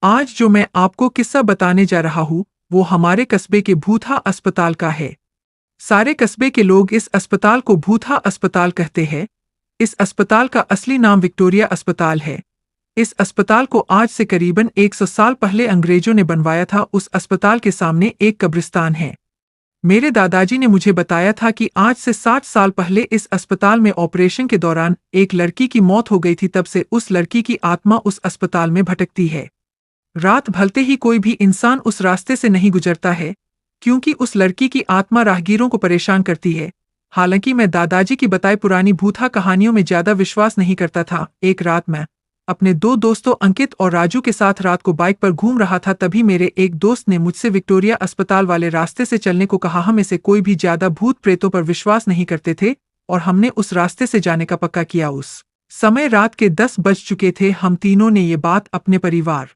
आज जो मैं आपको किस्सा बताने जा रहा हूँ वो हमारे कस्बे के भूथा अस्पताल का है। सारे कस्बे के लोग इस अस्पताल को भूथा अस्पताल कहते हैं। इस अस्पताल का असली नाम विक्टोरिया अस्पताल है। इस अस्पताल को आज से करीबन 100 साल पहले अंग्रेजों ने बनवाया था। उस अस्पताल के सामने एक कब्रिस्तान है। मेरे दादाजी ने मुझे बताया था कि आज से 60 साल पहले इस अस्पताल में ऑपरेशन के दौरान एक लड़की की मौत हो गई थी। तब से उस लड़की की आत्मा उस अस्पताल में भटकती है। रात ढलते ही कोई भी इंसान उस रास्ते से नहीं गुजरता है, क्योंकि उस लड़की की आत्मा राहगीरों को परेशान करती है। हालांकि मैं दादाजी की बताई पुरानी भूथा कहानियों में ज्यादा विश्वास नहीं करता था। एक रात मैं अपने दो दोस्तों अंकित और राजू के साथ रात को बाइक पर घूम रहा था। तभी मेरे एक दोस्त ने मुझसे विक्टोरिया अस्पताल वाले रास्ते से चलने को कहा। हम इसे कोई भी ज्यादा भूत प्रेतों पर विश्वास नहीं करते थे और हमने उस रास्ते से जाने का पक्का किया। उस समय रात के 10 बज चुके थे। हम तीनों ने ये बात अपने परिवार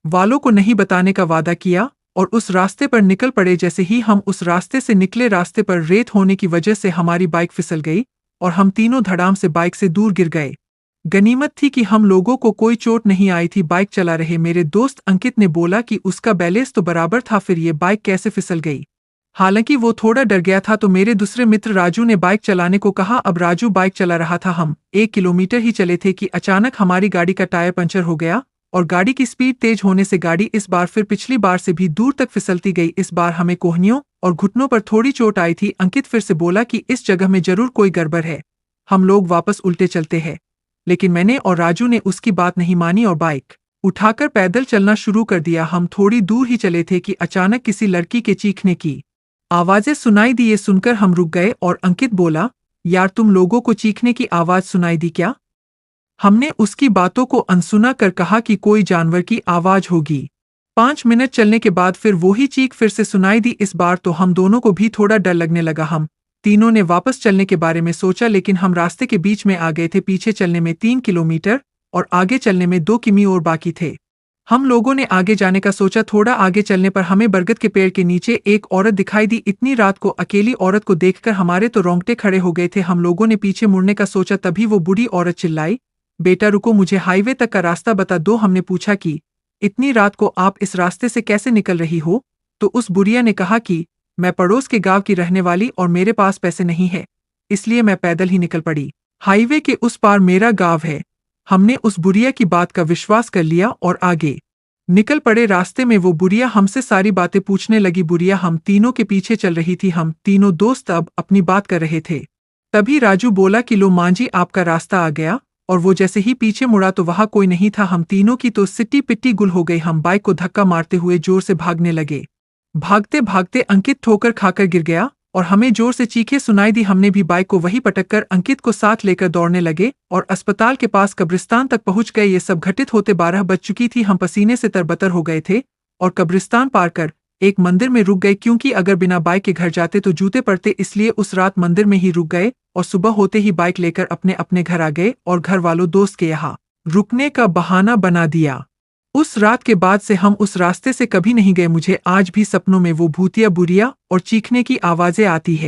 वालों को नहीं बताने का वादा किया और उस रास्ते पर निकल पड़े। जैसे ही हम उस रास्ते से निकले, रास्ते पर रेत होने की वजह से हमारी बाइक फिसल गई और हम तीनों धड़ाम से बाइक से दूर गिर गए। गनीमत थी कि हम लोगों को कोई चोट नहीं आई थी। बाइक चला रहे मेरे दोस्त अंकित ने बोला कि उसका बैलेंस तो बराबर था, फिर ये बाइक कैसे फिसल गई। हालांकि वो थोड़ा डर गया था तो मेरे दूसरे मित्र राजू ने बाइक चलाने को कहा। अब राजू बाइक चला रहा था। हम 1 किलोमीटर ही चले थे कि अचानक हमारी गाड़ी का टायर पंचर हो गया और गाड़ी की स्पीड तेज होने से गाड़ी इस बार फिर पिछली बार से भी दूर तक फिसलती गई। इस बार हमें कोहनियों और घुटनों पर थोड़ी चोट आई थी। अंकित फिर से बोला कि इस जगह में जरूर कोई गड़बड़ है, हम लोग वापस उल्टे चलते हैं। लेकिन मैंने और राजू ने उसकी बात नहीं मानी और बाइक उठाकर पैदल चलना शुरू कर दिया। हम थोड़ी दूर ही चले थे कि अचानक किसी लड़की के चीखने की आवाजें सुनाई दी। ये सुनकर हम रुक गए और अंकित बोला, यार तुम लोगों को चीखने की आवाज सुनाई दी क्या? हमने उसकी बातों को अनसुना कर कहा कि कोई जानवर की आवाज होगी। 5 मिनट चलने के बाद फिर वही चीख फिर से सुनाई दी। इस बार तो हम दोनों को भी थोड़ा डर लगने लगा। हम तीनों ने वापस चलने के बारे में सोचा, लेकिन हम रास्ते के बीच में आ गए थे। पीछे चलने में 3 किलोमीटर और आगे चलने में 2 किमी और बाकी थे। हम लोगों ने आगे जाने का सोचा। थोड़ा आगे चलने पर हमें बरगद के पेड़ के नीचे एक औरत दिखाई दी। इतनी रात को अकेली औरत को देखकर हमारे तो रोंगटे खड़े हो गए थे। हम लोगों ने पीछे मुड़ने का सोचा, तभी वो बूढ़ी औरत चिल्लाई, बेटा रुको, मुझे हाईवे तक का रास्ता बता दो। हमने पूछा कि इतनी रात को आप इस रास्ते से कैसे निकल रही हो? तो उस बुढ़िया ने कहा कि मैं पड़ोस के गांव की रहने वाली और मेरे पास पैसे नहीं है, इसलिए मैं पैदल ही निकल पड़ी। हाईवे के उस पार मेरा गांव है। हमने उस बुढ़िया की बात का विश्वास कर लिया और आगे निकल पड़े। रास्ते में वो बुढ़िया हमसे सारी बातें पूछने लगी। बुढ़िया हम तीनों के पीछे चल रही थी। हम तीनों दोस्त अब अपनी बात कर रहे थे। तभी राजू बोला कि लो मांझी, आपका रास्ता आ गया। और वो जैसे ही पीछे मुड़ा तो वहां कोई नहीं था। हम तीनों की तो सिट्टी पिट्टी गुल हो गई। हम बाइक को धक्का मारते हुए जोर से भागने लगे। भागते भागते अंकित ठोकर खाकर गिर गया और हमें जोर से चीखें सुनाई दी। हमने भी बाइक को वहीं पटककर अंकित को साथ लेकर दौड़ने लगे और अस्पताल के पास कब्रिस्तान तक पहुंच गए। ये सब घटित होते 12 बज चुकी थी। हम पसीने से तरबतर हो गए थे और कब्रिस्तान पार कर एक मंदिर में रुक गए, क्योंकि अगर बिना बाइक के घर जाते तो जूते पड़ते, इसलिए उस रात मंदिर में ही रुक गए और सुबह होते ही बाइक लेकर अपने अपने घर आ गए और घर वालों दोस्त के यहाँ रुकने का बहाना बना दिया। उस रात के बाद से हम उस रास्ते से कभी नहीं गए। मुझे आज भी सपनों में वो भूतिया बुढ़िया और चीखने की आवाजें आती है।